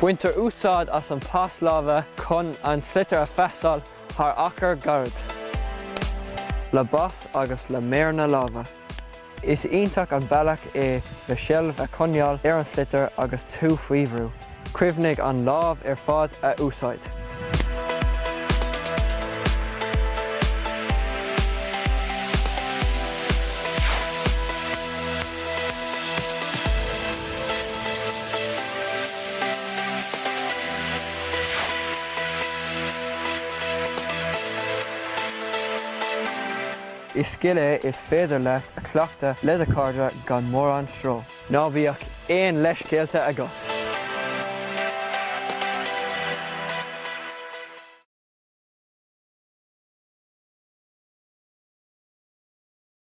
Winter úsáid as an pás láimhe chun an sliotar a feasáil th achar garad. Le bos agus le méarna láimhe. Is ionach an bealach é le seilbh a coinneáil ar an sliotar agus tú faoihrú. Cuimhnig an lámh ar fád a úsáid. Is scile is féidir leat a cleachta le a cáirde gan mór an stró. Ná bhíoh éon leiscéalte agat.